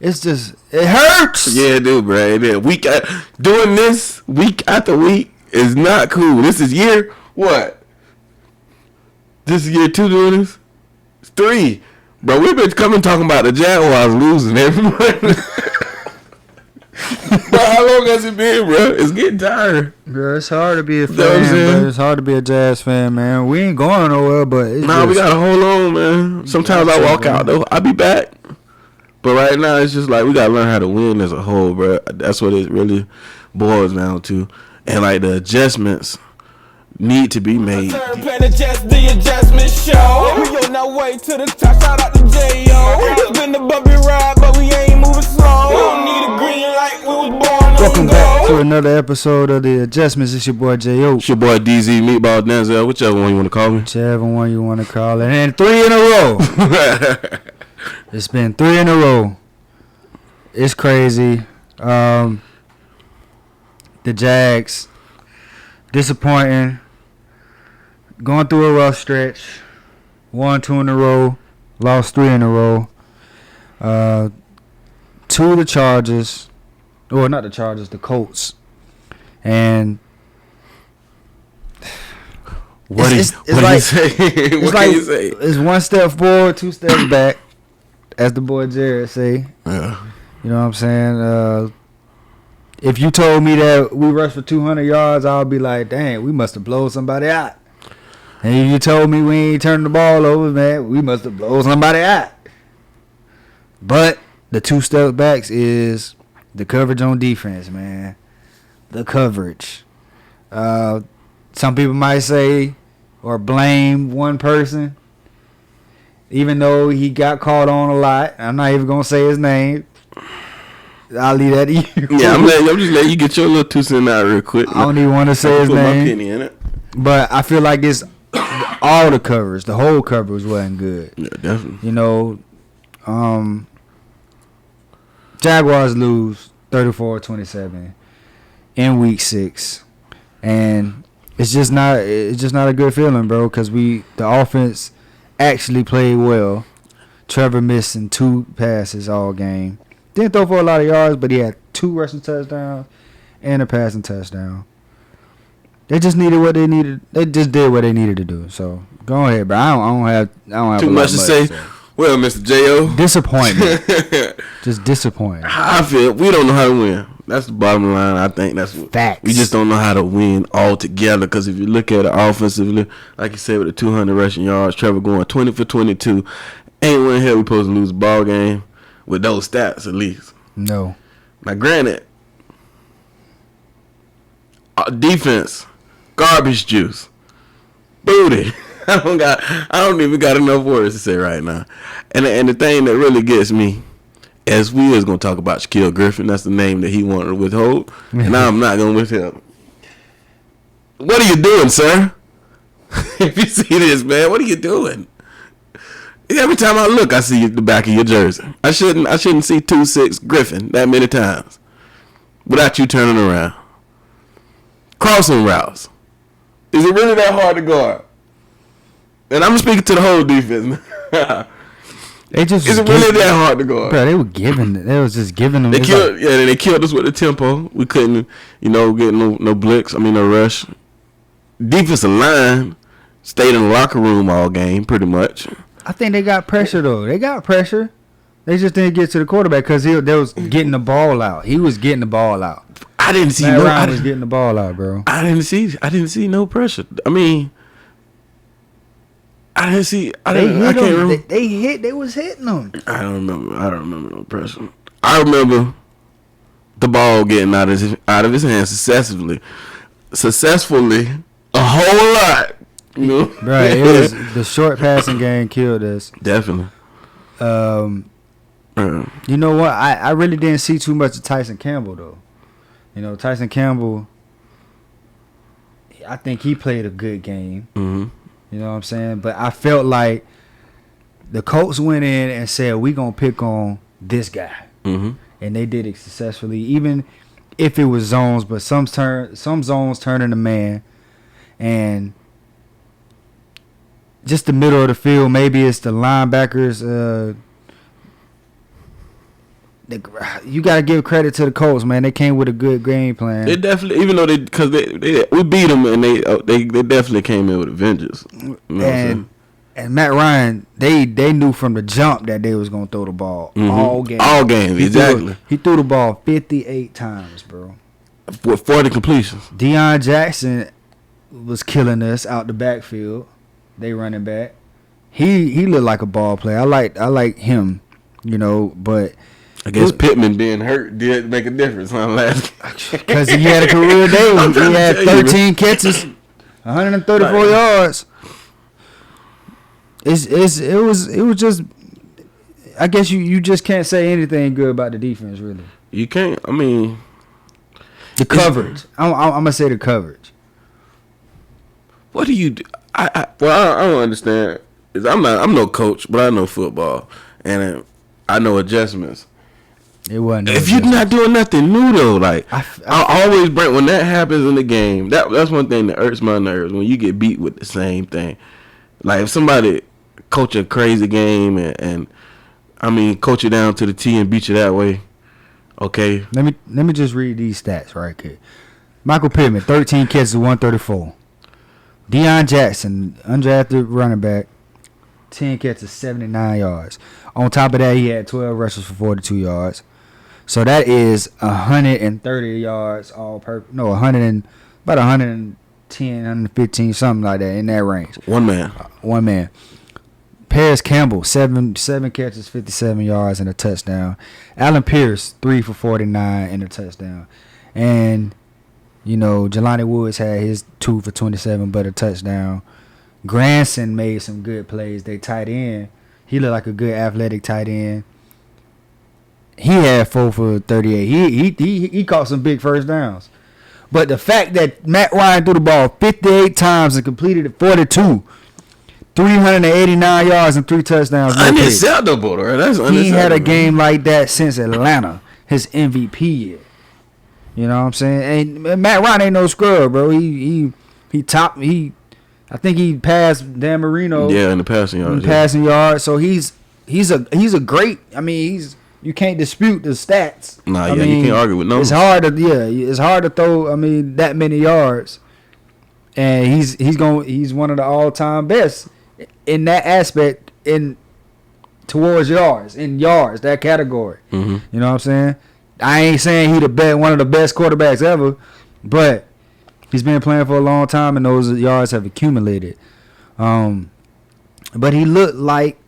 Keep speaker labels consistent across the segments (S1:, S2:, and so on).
S1: It's just it hurts.
S2: Yeah, dude, bro. Doing this week after week is not cool. This is year what? This is year 2 doing this? It's 3. Bro, we've been talking about the Jaguars losing every month. Bro, how long has it been, bro? It's getting tired.
S1: Bro, it's hard to be a fan, but it's hard to be a Jazz fan, man. We ain't going nowhere, but it's
S2: we gotta hold on, man. Sometimes I walk out, though. I'll be back. But right now, it's just like we gotta learn how to win as a whole, bro. That's what it really boils down to. And, like, the adjustments need to be made.
S3: The adjustment show. We on our way to the top. Shout out to J.O. It's been a bumpy ride, but we ain't moving slow. We don't need a green light. We was born.
S1: Welcome back to another episode of The Adjustments. It's your boy J.O.
S2: It's your boy DZ Meatball Denzel. Whichever one you want to call me.
S1: Whichever one you want to call it. And 3 in a row. It's been 3 in a row. It's crazy. The Jags disappointing. Going through a rough stretch. 1, 2 in a row. Lost 3 in a row. 2 of the Chargers. Or not the Chargers, the Colts. And
S2: what do you say? What can you say?
S1: It's 1 step forward, 2 steps back, as the boy Jared say.
S2: Yeah.
S1: You know what I'm saying? If you told me that we rushed for 200 yards, I'll be like, dang, we must have blown somebody out. And if you told me we ain't turning the ball over, man, we must have blown somebody out. But the 2 steps backs is the coverage on defense, man. The coverage. Some people might say or blame one person, even though he got called on a lot. I'm not even going to say his name. I'll leave that to you.
S2: Yeah, I'm just letting you get your little 2 cents out real quick.
S1: I don't even want to say his
S2: put
S1: name.
S2: My penny in it.
S1: But I feel like it's all the coverage. The whole coverage wasn't good.
S2: Yeah, definitely.
S1: You know, Jaguars lose 34-27 in week 6. And it's just not a good feeling, bro, because the offense actually played well. Trevor missing 2 passes all game. Didn't throw for a lot of yards, but he had 2 rushing touchdowns and a passing touchdown. They just needed what they needed. They just did what they needed to do. So go ahead, bro. I don't have
S2: too much to say. Well, Mr. J.O.
S1: Disappointment. Just disappointed.
S2: I feel we don't know how to win. That's the bottom line. I think that's what
S1: facts.
S2: We just don't know how to win altogether. Because if you look at it offensively, like you said, with the 200 rushing yards, Trevor going 20 for 22, ain't when hell we supposed to lose a ball game with those stats at least.
S1: No.
S2: Now, granted, defense, garbage juice, booty. I don't even got enough words to say right now. And the thing that really gets me, as we was gonna talk about Shaquille Griffin, that's the name that he wanted to withhold, and I'm not gonna withhold. What are you doing, sir? If you see this, man, what are you doing? Every time I look, I see the back of your jersey. I shouldn't see 2-6 Griffin that many times without you turning around. Crossing routes. Is it really that hard to guard? And I'm speaking to the whole defense. Is it really that hard to guard?
S1: Bro, they were giving. They was just giving them.
S2: They killed us with the tempo. We couldn't, get no blitz. No rush. Defensive line stayed in the locker room all game, pretty much.
S1: I think they got pressure though. They got pressure. They just didn't get to the quarterback because they was getting the ball out. He was getting the ball out.
S2: I didn't see
S1: Matt Ryan was getting the ball out, bro.
S2: I didn't see no pressure. I didn't see. I can't remember.
S1: They was hitting them.
S2: I don't remember no pressure. I remember the ball getting out of his hands successfully, a whole lot.
S1: Right. It was the short passing game killed us.
S2: Definitely.
S1: You know what? I really didn't see too much of Tyson Campbell though. Tyson Campbell, I think he played a good game.
S2: Mm-hmm.
S1: You know what I'm saying? But I felt like the Colts went in and said, we going to pick on this guy.
S2: Mm-hmm.
S1: And they did it successfully, even if it was zones. But some zones turn into man. And just the middle of the field, maybe it's the linebackers you got to give credit to the Colts, man. They came with a good game plan.
S2: They definitely, even though we beat them and they definitely came in with a vengeance. You know what I'm saying?
S1: And Matt Ryan, they knew from the jump that they was gonna throw the ball all game.
S2: All game, exactly.
S1: He threw the ball 58 times, bro.
S2: With 40 completions.
S1: Deion Jackson was killing us out the backfield. They running back. He looked like a ball player. I like him, you know, but
S2: I guess Pittman being hurt did make a difference,
S1: because he had a career day. He had 13 catches, 134 yards. It was just, I guess you just can't say anything good about the defense, really.
S2: You can't. I mean,
S1: the coverage. I'm gonna say the coverage.
S2: What do you do? I don't understand. I'm no coach, but I know football and I know adjustments.
S1: It wasn't.
S2: If you're not doing nothing new though, like I always bring when that happens in the game. That's one thing that hurts my nerves when you get beat with the same thing. Like if somebody coach a crazy game and I mean coach you down to the T and beat you that way. Okay.
S1: Let me just read these stats right here. Michael Pittman, 13 catches, 134. Deion Jackson, undrafted running back, 10 catches, 79 yards. On top of that, he had 12 rushes for 42 yards. So that is 130 yards all purpose. No, about 110, 115, something like that in that range.
S2: One man.
S1: Paris Campbell, seven catches, 57 yards and a touchdown. Allen Pierce, 3 for 49 and a touchdown. And, you know, Jelani Woods had his 2 for 27 but a touchdown. Granson made some good plays. They tight end. He looked like a good athletic tight end. He had 4 for 38. He caught some big first downs. But the fact that Matt Ryan threw the ball 58 times and completed it 42, 389 yards and 3 touchdowns.
S2: Unacceptable, right? That's unacceptable.
S1: He had a game like that since Atlanta, his MVP year. You know what I'm saying? And Matt Ryan ain't no scrub, bro. I think he passed Dan Marino.
S2: Yeah, in the passing yards.
S1: So he's a great. I mean, you can't dispute the stats.
S2: You can't argue with numbers.
S1: It's hard to throw. I mean, that many yards, and he's one of the all-time best in that aspect towards yards that category.
S2: Mm-hmm.
S1: You know what I'm saying? I ain't saying he one of the best quarterbacks ever, but he's been playing for a long time and those yards have accumulated. But he looked like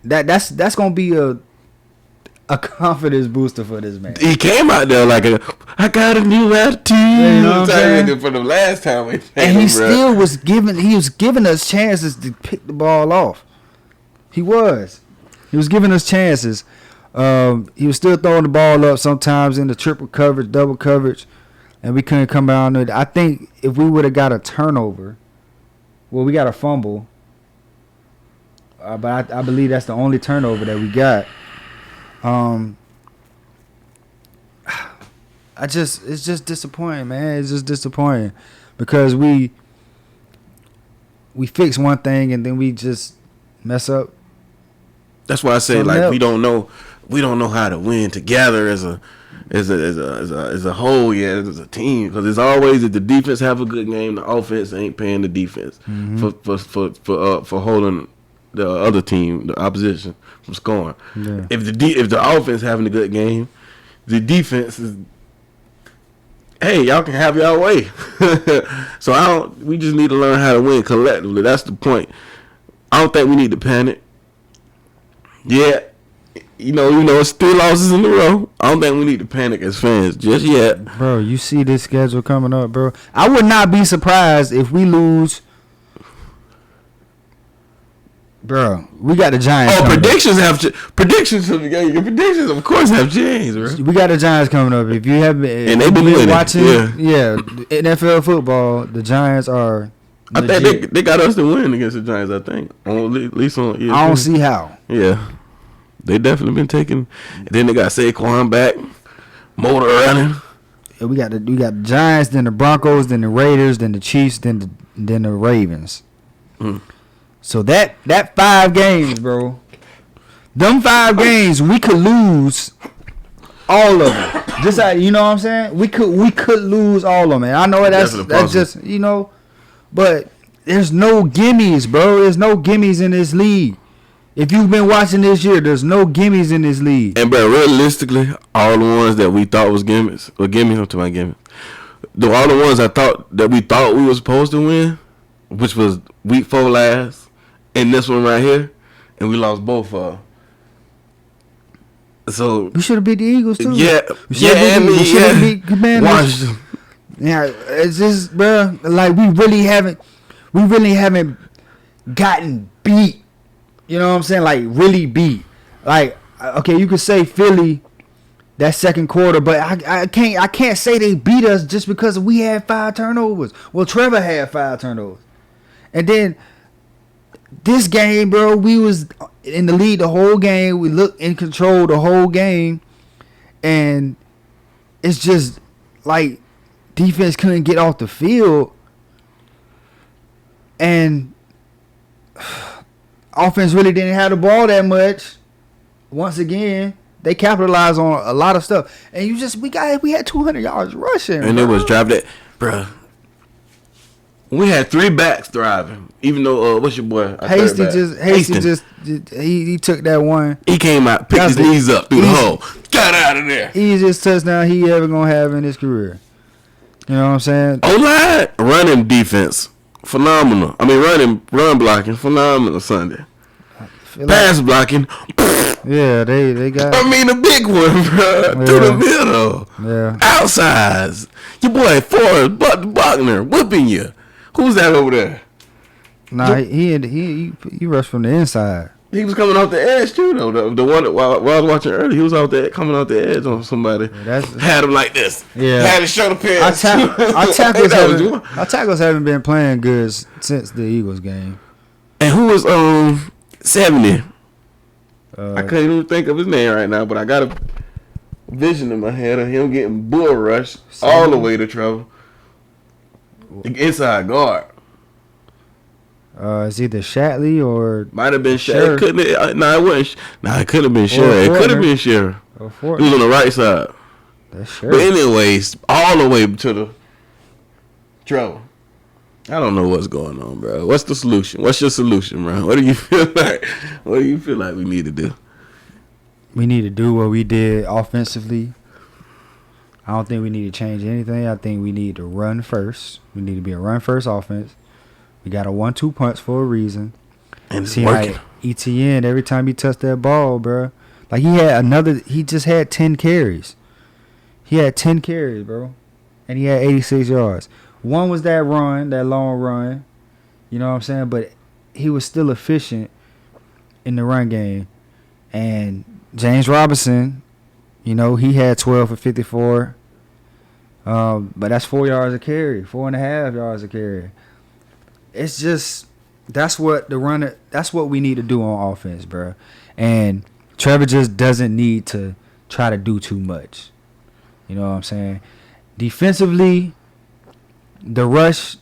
S1: that's gonna be a confidence booster for this man.
S2: He came out there like I got a new attitude.
S1: You know what I'm saying?
S2: For the last time we played
S1: and he still was giving us chances to pick the ball off. He was giving us chances. He was still throwing the ball up sometimes in the triple coverage, double coverage, and we couldn't come down with it. I think if we would have got a turnover, we got a fumble, but I believe that's the only turnover that we got. It's just disappointing, man. It's just disappointing because we fix one thing and then we just mess up.
S2: That's why I say we don't know how to win together as a whole, as a team, because it's always that the defense have a good game, the offense ain't paying the defense for holding the other team, the opposition, from scoring.
S1: Yeah.
S2: If the offense having a good game, the defense is, hey, y'all can have y'all way. So we just need to learn how to win collectively. That's the point. I don't think we need to panic. Yeah. You know, it's 3 losses in a row. I don't think we need to panic as fans just yet.
S1: Bro, you see this schedule coming up, bro. I would not be surprised if we lose. Bro, we got the Giants.
S2: Oh, predictions of the game. Your predictions, of course, have changed, bro.
S1: We got the Giants coming up. If you have been,
S2: they've been
S1: watching, NFL football, the Giants are.
S2: I think they got us to win against the Giants. I think, at least on.
S1: I don't see how.
S2: Yeah, they definitely been taking. Then they got Saquon back, motor running.
S1: We got the Giants, then the Broncos, then the Raiders, then the Chiefs, then the Ravens. So that 5 games, bro, Them 5 games we could lose all of them. Just you know what I'm saying? We could lose all of them. And I know that's just but there's no gimmies, bro. There's no gimmies in this league. If you've been watching this year, there's no gimmies in this league.
S2: And bro, realistically, all the ones that we thought was gimmicks, or gimmies, I'm talking about gimmicks. All the ones we thought we were supposed to win, which was week 4 last, and this one right here, and we lost both of them. So
S1: we should have beat the Eagles too.
S2: Yeah,
S1: we should have beat Commanders.
S2: Washington.
S1: Yeah, it's just, bro, like we really haven't gotten beat. You know what I'm saying? Like really beat. Like, okay, you could say Philly that second quarter, but I can't say they beat us just because we had 5 turnovers. Well, Trevor had 5 turnovers, and then this game, bro, we was in the lead the whole game. We looked in control the whole game, and it's just like defense couldn't get off the field, and offense really didn't have the ball that much. Once again, they capitalized on a lot of stuff, and we had 200 yards rushing,
S2: and
S1: bro.
S2: it was dropped that, bro. We had 3 backs thriving, even though what's your boy?
S1: Hasty just he took that one.
S2: He came out, picked his knees up through the hole, got out of there.
S1: Easiest touchdown he ever gonna have in his career. You know what I'm saying?
S2: O-line, running defense, phenomenal. I mean, run blocking, phenomenal Sunday. Pass blocking.
S1: Yeah, they got.
S2: I mean, the big one, bro, through the middle.
S1: Yeah.
S2: Outsides. Your boy Forrest Buckner whipping you. Who's that over there?
S1: Nah, he rushed from the inside.
S2: He was coming off the edge too, though. The one that while I was watching earlier, he was out there coming off the edge on somebody. Had him like this.
S1: Yeah.
S2: Had his shoulder pads.
S1: Our tackles haven't been playing good since the Eagles game.
S2: And who was 70? I couldn't even think of his name right now, but I got a vision in my head of him getting bull rushed all the way to trouble. Inside guard.
S1: It's either Shatley or
S2: might have been Shatley. It couldn't. It wasn't. It could have been Shatley. It could have been Shatley. He was on the right side.
S1: That's sure.
S2: But anyways, all the way to the trouble. I don't know what's going on, bro. What's the solution? What's your solution, bro? What do you feel like? What do you feel like we need to do?
S1: We need to do what we did offensively. I don't think we need to change anything. I think we need to run first. We need to be a run-first offense. We got a 1-2 punch for a reason.
S2: And it's working.
S1: Like ETN, every time he touched that ball, bro. Like he just had 10 carries. He had 10 carries, bro. And he had 86 yards. One was that long run. You know what I'm saying? But he was still efficient in the run game. And James Robinson, he had 12 for 54. But that's 4 yards a carry, 4.5 yards a carry. It's just that's what we need to do on offense, bro. And Trevor just doesn't need to try to do too much. You know what I'm saying? Defensively, the rush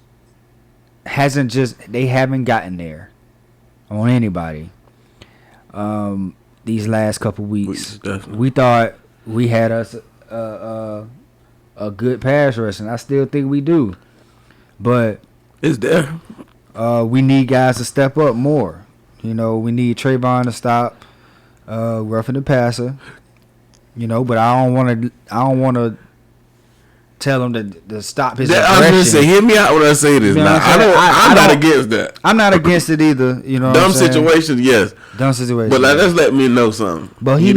S1: they haven't gotten there on anybody. These last couple weeks, we thought we had us a good pass rush, and I still think we do. But
S2: it's there.
S1: We need guys to step up more. We need Trayvon to stop roughing the passer. But I don't want to tell him to stop his aggression.
S2: I was gonna say, hear me out when I say this. I'm not against that.
S1: I'm not against it either.
S2: Dumb situations, yes.
S1: Dumb situations.
S2: But that's let me know something.
S1: But he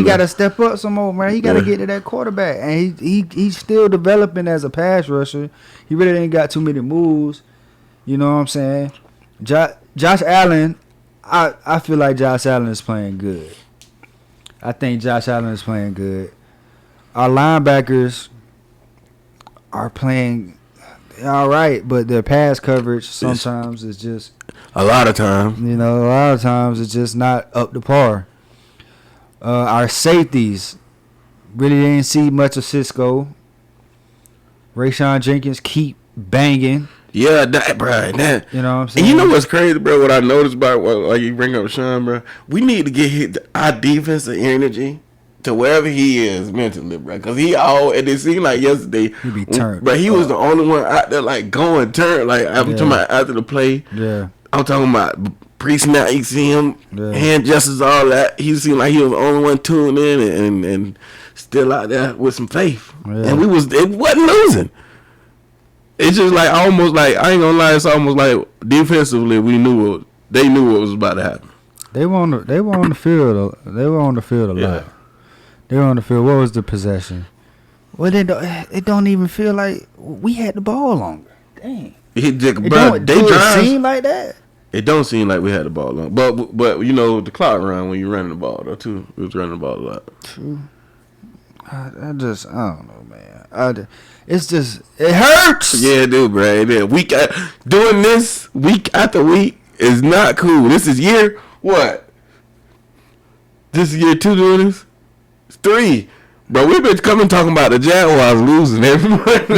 S1: got to step up some more, man. He got to get to that quarterback, and he's still developing as a pass rusher. He really ain't got too many moves. You know what I'm saying? Josh Allen, I feel like Josh Allen is playing good. I think Josh Allen is playing good. Our linebackers are playing all right, but their pass coverage sometimes is just
S2: a lot of times.
S1: It's just not up to par. Our safeties really didn't see much of Cisco. Rayshawn Jenkins keep banging.
S2: Yeah, that, bro. That,
S1: you know what I'm saying?
S2: And you know what's crazy, bro? What I noticed about like you bring up Sean, bro. We need to get our defensive energy to wherever he is mentally, bro. Because and it seemed like yesterday,
S1: he be turned.
S2: But he was the only one out there like going turn. Like I'm talking about after the play.
S1: Yeah.
S2: I'm talking about pre-snap. You see him hand gestures, all that. He seemed like he was the only one tuned in and still out there with some faith. Yeah. And it wasn't losing. It's just like almost like I ain't gonna lie. It's almost like defensively they knew what was about to happen.
S1: They were on the field. They were on the field a lot. They were on the field. What was the possession? Well, it don't even feel like we had the ball longer. Dang.
S2: It
S1: seem like that.
S2: It don't seem like we had the ball long, but you know the clock run when you running the ball though too. We was running the ball a lot.
S1: True. I don't know, man. It hurts.
S2: Yeah, it do, bro. Doing this week after week is not cool. This is year what? This is year 2 doing this. It's 3, bro. We've been talking about the Jaguars losing every month.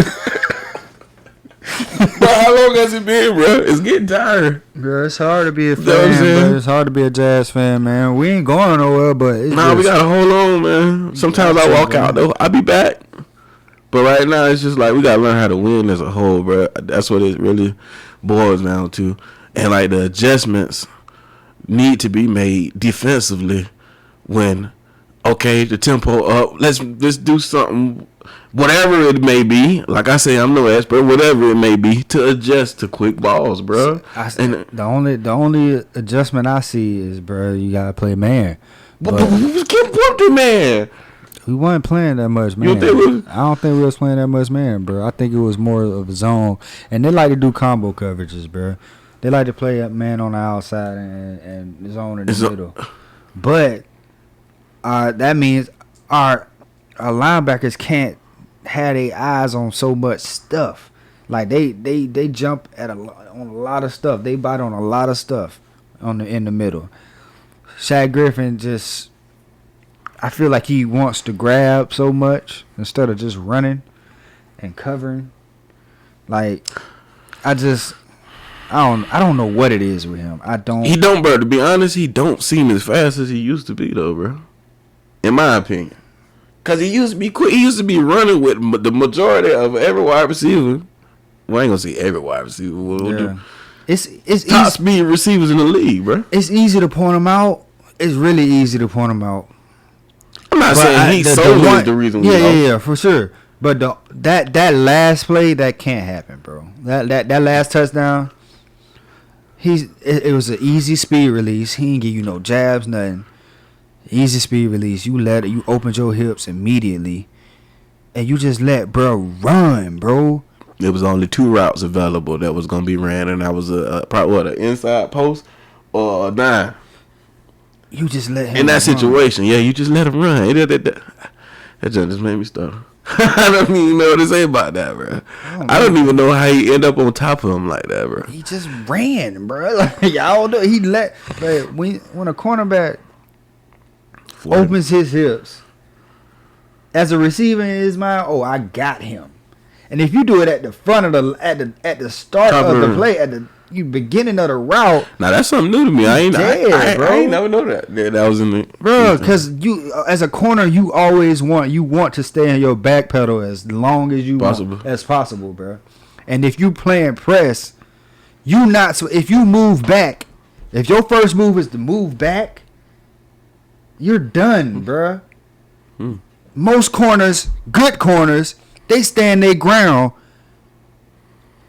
S2: Bro, how long has it been, bro? It's getting tired.
S1: Bro, it's hard to be a fan, but it's hard to be a Jazz fan, man. We ain't going nowhere, but
S2: we gotta hold on, man. Sometimes I walk out though. I'll be back. But right now, it's just like we gotta learn how to win as a whole, bro. That's what it really boils down to. And like the adjustments need to be made defensively when, okay, the tempo up. Let's do something, whatever it may be. Like I say, I'm no expert. Whatever it may be to adjust to quick balls, bro.
S1: The only adjustment I see is, bro, you gotta play man.
S2: But we keep whooping man.
S1: We weren't playing that much, man. I don't think we was playing that much, man, bro. I think it was more of a zone. And they like to do combo coverages, bro. They like to play a man on the outside and zone in the middle. But that means our linebackers can't have their eyes on so much stuff. Like they jump on a lot of stuff. They bite on a lot of stuff in the middle. Shaq Griffin just, I feel like he wants to grab so much instead of just running and covering. Like, I don't know what it is with him. He don't,
S2: bro. To be honest, he don't seem as fast as he used to be, though, bro. In my opinion, cause he used to be quick. He used to be running with the majority of every wide receiver. Well, I ain't gonna say every wide receiver. It's top speed receivers in the league, bro.
S1: It's easy to point him out. It's really easy to point him out.
S2: I'm not saying he's solely the reason.
S1: Yeah, for sure. But that last play, that can't happen, bro. That last touchdown, it was an easy speed release. He didn't give you no jabs, nothing. Easy speed release. You opened your hips immediately, and you just let bro run, bro.
S2: There was only 2 routes available that was gonna be ran, and that was probably an inside post or a dime.
S1: You just let him
S2: in that situation. Yeah, you just let him run. That just made me stutter. I don't even know what to say about that, bro. I don't even know how he ended up on top of him like that, bro.
S1: He just ran, bro. Like, y'all know he let. Like, when a cornerback opens his hips as a receiver in his mind, I got him. And if you do it at the front of at the start of the play, at the beginning of the route.
S2: Now that's something new to me. I ain't never know that. Yeah, that was in the
S1: bro. Because you, as a corner, you always want to stay in your back pedal as long as possible, bro. And if you playing press, if you move back, if your first move is to move back, you're done, bro. Most corners, good corners, they stand their ground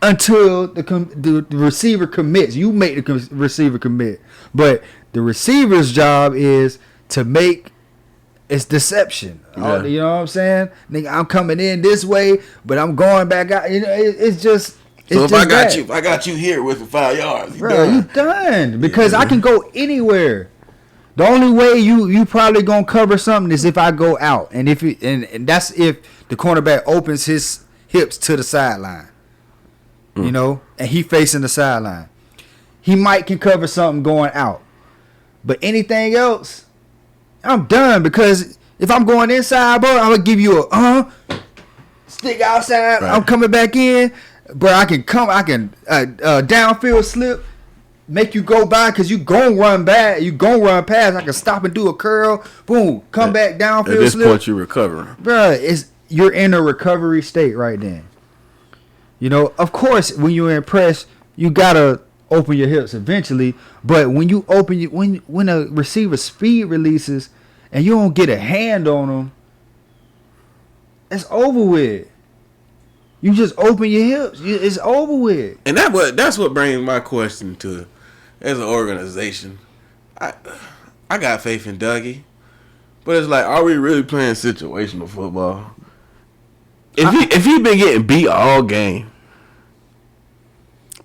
S1: until the receiver commits. You make the receiver commit. But the receiver's job is to make it's deception.
S2: Yeah.
S1: You know what I'm saying? Nigga, I'm coming in this way, but I'm going back out. You know, it's just.
S2: So if I got you here with the 5 yards,
S1: you done. Because I can go anywhere. The only way you probably gonna cover something is if I go out, and and that's if the cornerback opens his hips to the sideline. You know, and he facing the sideline. He can cover something going out. But anything else, I'm done, because if I'm going inside, bro, I'm going to give you a stick outside. Right. I'm coming back in. bro, I can downfield slip, make you go by because you gon' run back, you gon' run past. I can stop and do a curl, boom, come back downfield slip.
S2: At this point, you're recovering,
S1: bro. You're in a recovery state right then. You know, of course, when you're in press, you gotta open your hips eventually. But when you when a receiver speed releases and you don't get a hand on them, it's over with. You just open your hips. It's over with.
S2: And that's what brings my question to, as an organization, I got faith in Dougie, but it's like, are we really playing situational football? If he been getting beat all game,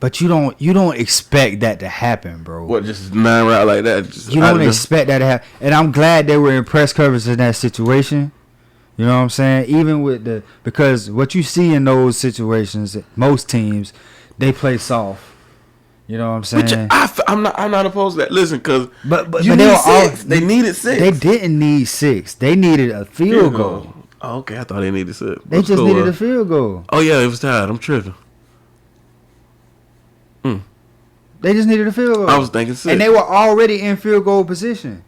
S1: but you don't expect that to happen, bro.
S2: What, just 9 route like that?
S1: You don't expect that to happen, and I'm glad they were in press coverage in that situation. You know what I'm saying? Even with because what you see in those situations, most teams, they play soft. You know what I'm saying?
S2: I'm not opposed to that. Listen, because
S1: but
S2: you need 6. They needed 6.
S1: They didn't need 6. They needed a field goal.
S2: Oh, okay, I thought they needed 6.
S1: They just needed a field goal.
S2: Oh yeah, it was tied. I'm tripping.
S1: They just needed a field goal.
S2: I was thinking 6.
S1: And they were already in field goal position.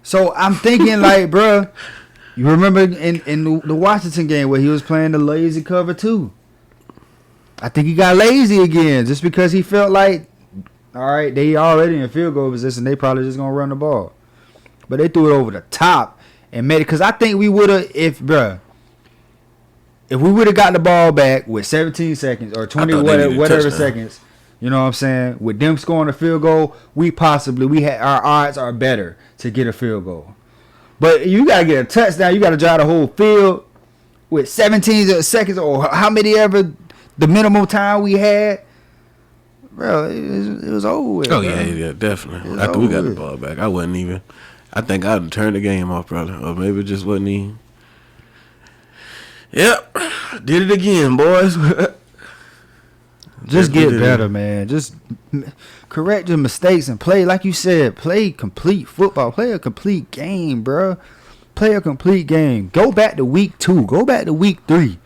S1: So I'm thinking like, bruh, you remember in the Washington game where he was playing the lazy cover 2? I think he got lazy again just because he felt like, all right, they already in field goal position. They probably just going to run the ball. But they threw it over the top and made it. Because I think we would have, if we would have got the ball back with 17 seconds or 20 whatever seconds, you know what I'm saying, with them scoring a field goal, our odds are better to get a field goal. But you got to get a touchdown. You got to drive the whole field with 17 seconds or how many ever the minimum time we had. Bro, it was over with.
S2: Oh, yeah, definitely. After we got the ball back, I think I'd turn the game off, brother. Or maybe it just wasn't even. Yep. Did it again, boys.
S1: Just get better, man. Just correct your mistakes and play, like you said, play complete football. Play a complete game, bro. Play a complete game. Go back to week 2. Go back to week 3.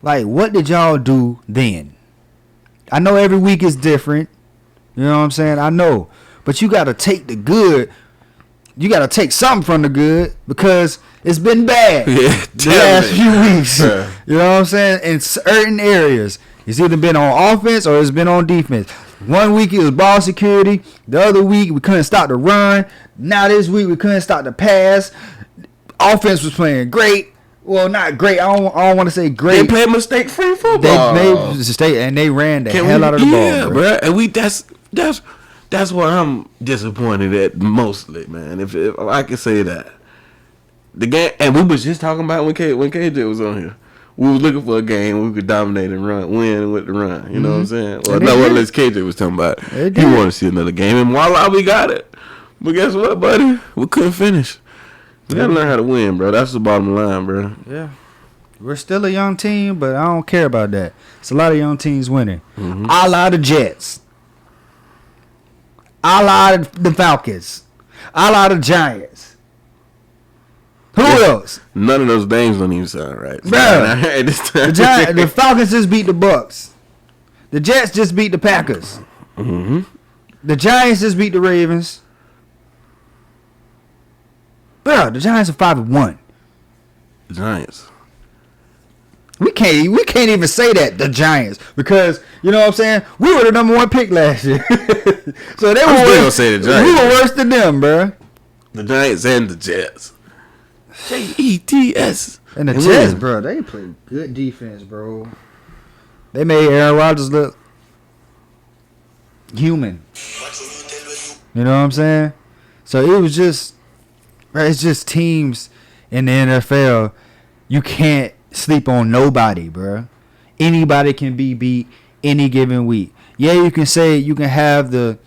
S1: Like, what did y'all do then? I know every week is different. You know what I'm saying? I know. But you got to take the good. You got to take something from the good because it's been bad the last few weeks. Yeah. You know what I'm saying? In certain areas. It's either been on offense or it's been on defense. One week it was ball security. The other week we couldn't stop the run. Now this week we couldn't stop the pass. Offense was playing great. Well, not great. I don't want to say great.
S2: They played mistake-free football.
S1: They made mistake and they ran the hell out of the ball.
S2: Yeah, bro. And that's what I'm disappointed at mostly, man. If I can say that. The game, and we was just talking about when KJ was on here. We was looking for a game we could dominate and win with the run. You know what I'm saying? Well, not what KJ was talking about. He wanted to see another game, and voila, we got it. But guess what, buddy? We couldn't finish. We gotta learn how to win, bro. That's the bottom line, bro.
S1: Yeah. We're still a young team, but I don't care about that. It's a lot of young teams winning. A la the Jets. A la the Falcons. A la the Giants. Who else?
S2: None of those names don't even sound right.
S1: Bro, the Falcons just beat the Bucks. The Jets just beat the Packers. The Giants just beat the Ravens. Bro, the Giants are 5-1.
S2: Giants.
S1: We can't even say that, the Giants, because you know what I'm saying, we were the number 1 pick last year. So they were
S2: still gonna say the Giants.
S1: We were worse than them, bro.
S2: The Giants and the Jets. Jets.
S1: And the Jets, bro, they play good defense, bro. They made Aaron Rodgers look human. You know what I'm saying? So it was just, it's just teams in the NFL. You can't sleep on nobody, bro. Anybody can be beat any given week. Yeah, you can say you can have the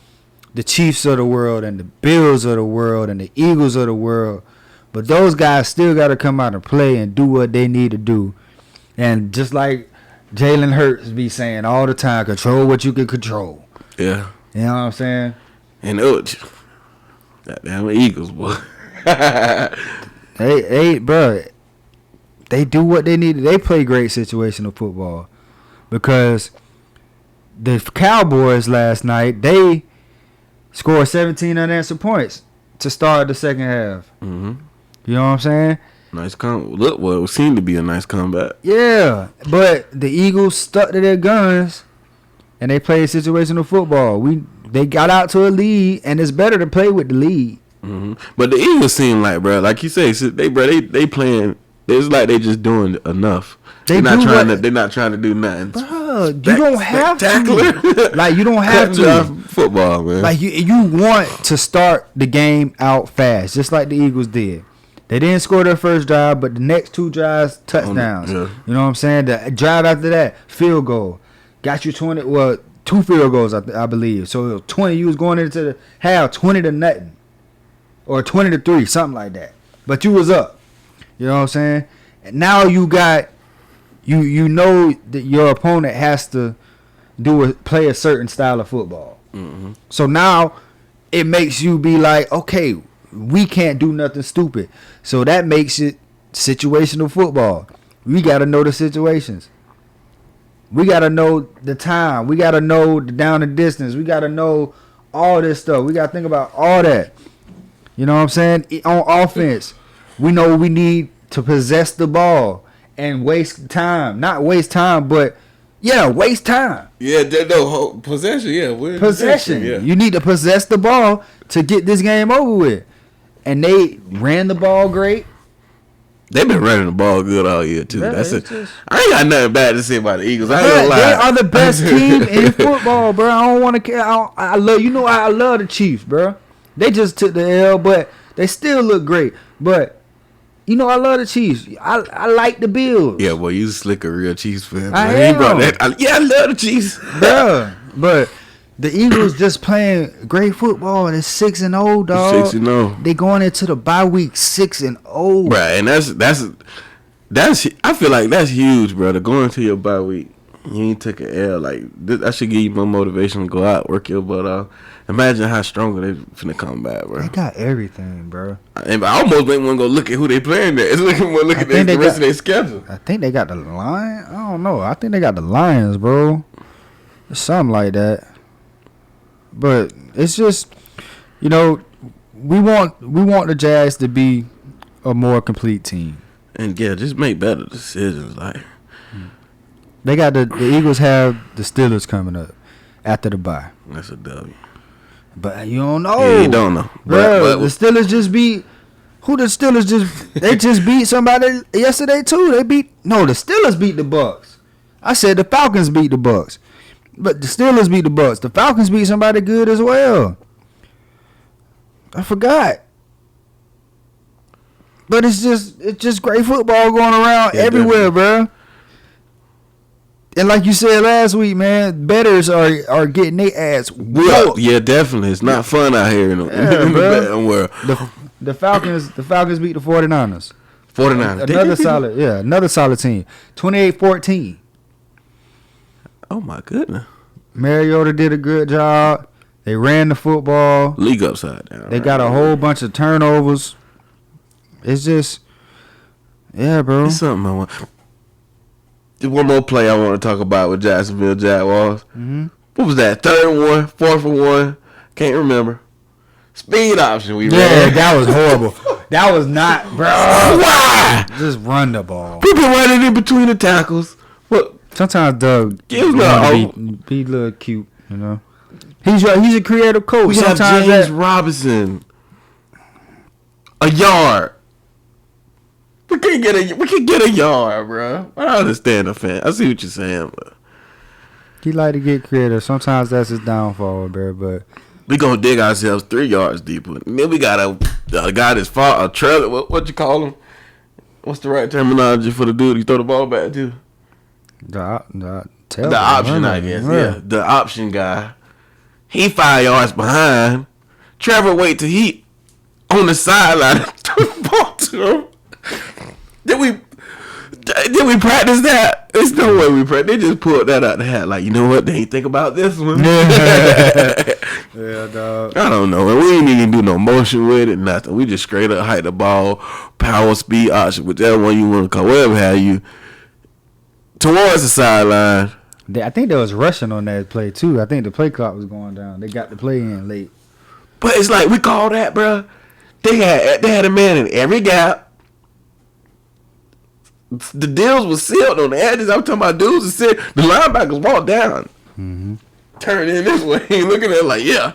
S1: Chiefs of the world and the Bills of the world and the Eagles of the world, but those guys still got to come out and play and do what they need to do. And just like Jalen Hurts be saying all the time, control what you can control.
S2: Yeah.
S1: You know what I'm saying?
S2: And goddamn Eagles, boy.
S1: Bro, they do what they need. They play great situational football. because the Cowboys last night, they scored 17 unanswered points to start the second half.
S2: Mm-hmm.
S1: You know what I'm saying?
S2: Nice look, what seemed to be a nice comeback.
S1: Yeah, but the Eagles stuck to their guns, and they played situational football. They got out to a lead, and it's better to play with the lead.
S2: Mm-hmm. But the Eagles seem like, bro, like you say, they playing. It's like they just doing enough. They're not trying to do nothing.
S1: Bro, you don't have to. Like, you don't have to.
S2: Football, man.
S1: Like, you want to start the game out fast, just like the Eagles did. They didn't score their first drive, but the next 2 drives, touchdowns.
S2: Yeah.
S1: You know what I'm saying? The drive after that, field goal. Got you 20, 2 field goals, I believe. So it was 20. You was going into the half 20-0. Or 20-3, something like that. But you was up. You know what I'm saying? And now you got, you know that your opponent has to play a certain style of football.
S2: Mm-hmm.
S1: So now it makes you be like, okay, we can't do nothing stupid. So that makes it situational football. We got to know the situations. We got to know the time. We got to know the down and distance. We got to know all this stuff. We got to think about all that. You know what I'm saying? On offense, we know we need to possess the ball and waste time. Not waste time, but waste time.
S2: Yeah, no possession. Yeah,
S1: possession.
S2: Yeah.
S1: You need to possess the ball to get this game over with. And they ran the ball great.
S2: They've been running the ball good all year too.
S1: Yeah,
S2: That's it. I ain't got nothing bad to say about the Eagles. I ain't gonna lie.
S1: They are the best team in football, bro. I don't want to care. I love the Chiefs, bro. They just took the L, but they still look great. But I love the Chiefs. I like the Bills.
S2: Yeah, boy, you slick a real Chiefs fan.
S1: I am.
S2: I love the Chiefs,
S1: bro. But the Eagles just playing great football, and it's 6-0, dog.
S2: 6-0.
S1: They going into the bye week 6-0.
S2: Right, and that's. I feel like that's huge, brother. Going to your bye week, you ain't took an L. Like that should give you more motivation to go out, work your butt off. Imagine how stronger they finna come back, bro.
S1: They got everything, bro.
S2: And I almost make one go look at who they playing there. It's looking more look at the rest of their schedule.
S1: I think they got the Lions. I don't know. I think they got the Lions, bro. Something like that. But it's just, we want the Jags to be a more complete team.
S2: And just make better decisions. Like
S1: they got the Eagles have the Steelers coming up after the bye.
S2: That's a W.
S1: But you don't know.
S2: Yeah, you don't know.
S1: Bro, the Steelers just beat. Who the Steelers they just beat somebody yesterday too. The Steelers beat the Bucks. I said the Falcons beat the Bucks. But the Steelers beat the Bucks. The Falcons beat somebody good as well. I forgot. But it's just great football going around everywhere, definitely. Bro. And like you said last week, man, bettors are getting their ass whooped.
S2: Yeah, definitely. It's not fun out here in the betting world.
S1: The Falcons beat the 49ers.
S2: 49ers.
S1: Another solid team. 28-14.
S2: Oh my goodness.
S1: Mariota did a good job. They ran the football.
S2: League upside down.
S1: They got a whole bunch of turnovers. It's just, bro.
S2: It's something I want. One more play I want to talk about with Jacksonville Jaguars.
S1: Mm-hmm.
S2: What was that? 3rd and 1, 4th and 1. Can't remember. Speed option we ran.
S1: Yeah, that was horrible. That was not, bro.
S2: Why?
S1: Just run the ball.
S2: People running in between the tackles. What?
S1: Sometimes Doug be a little cute, He's a creative coach.
S2: We have James Robinson. A yard. We can get a yard, bro. I understand the fan. I see what you're saying, but
S1: he like to get creative. Sometimes that's his downfall, bro. But
S2: we gonna dig ourselves 3 yards deeper. And then we got a guy that's far a trailer. What you call him? What's the right terminology for the dude you throw the ball back to?
S1: The
S2: option, I guess. Yeah, the option guy. He 5 yards behind. Trevor wait till he on the sideline and throw the ball to him. Did we practice that? There's no way we practice. They just pulled that out the hat. Like, you know what? They ain't think about this one.
S1: Yeah, dog.
S2: I don't know. And we ain't even do no motion with it, nothing. We just straight up hike the ball, power, speed, option, whichever one you want to call, whatever have you, towards the sideline.
S1: I think there was rushing on that play too. I think the play clock was going down. They got the play in late.
S2: But it's like we call that, bro. They had a man in every gap. The deals was sealed on the edges. I'm talking about dudes that said the linebackers walked down, turned in this way, looking at it like, yeah.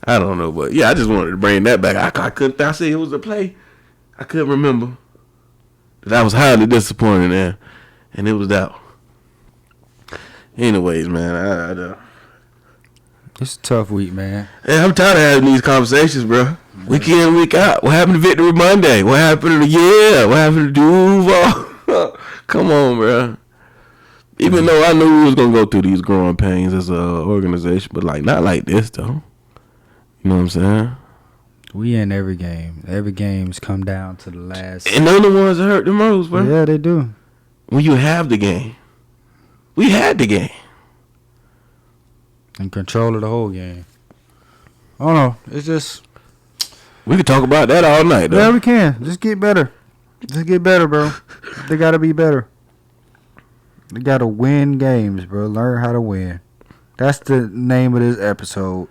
S2: I don't know, but yeah, I just wanted to bring that back. I couldn't. I say it was a play. I couldn't remember that I was highly disappointed in, and it was out. Anyways, man,
S1: It's a tough week, man.
S2: yeah, I'm tired of having these conversations, bro. Week in, week out. What happened to Victory Monday? What happened to What happened to Duval? Come on, bro. Even though I knew we was gonna go through these growing pains as an organization, but like not like this though. You know what I'm saying?
S1: We in every game. Every game's come down to the last.
S2: And they're the ones that hurt the most, bro.
S1: Yeah, they do.
S2: When you have the game. We had the game.
S1: In control of the whole game. I don't know. It's just.
S2: We could talk about that all night, though.
S1: Yeah, we can. Just get better. Just get better, bro. They got to be better. They got to win games, bro. Learn how to win. That's the name of this episode.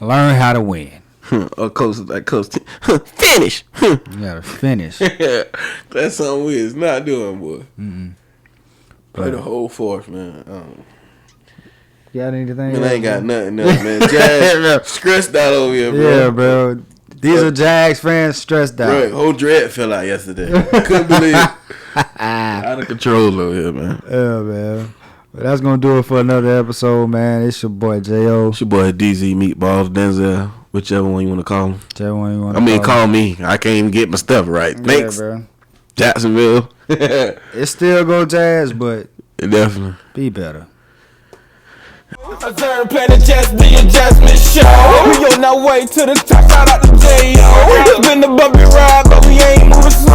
S1: Learn how to win.
S2: Coach, finish.
S1: You got to finish.
S2: That's something we is not doing, boy. Play
S1: But-
S2: the whole fourth, man.
S1: Got anything?
S2: Man, I ain't got
S1: else,
S2: nothing else, man. Jags stressed out over here, bro.
S1: Yeah, bro. These are Jags fans stressed out.
S2: Right, whole dread fell out yesterday. Couldn't believe it. Out of control over here, man.
S1: Yeah, man. But that's going to do it for another episode, man. It's your boy, J.O.
S2: It's your boy, DZ Meatballs, Denzel, whichever one you want to call him.
S1: Whichever one you want
S2: I
S1: to
S2: mean, call me. I can't even get my stuff right.
S1: Yeah,
S2: Thanks,
S1: bro.
S2: Jacksonville.
S1: It's still go Jazz, but
S2: Definitely.
S1: be better.
S3: I turn Planet Jazz, the adjustment show. We on our way to the top, shout out to J.O. It's been a bumpy ride, but we ain't moving slow.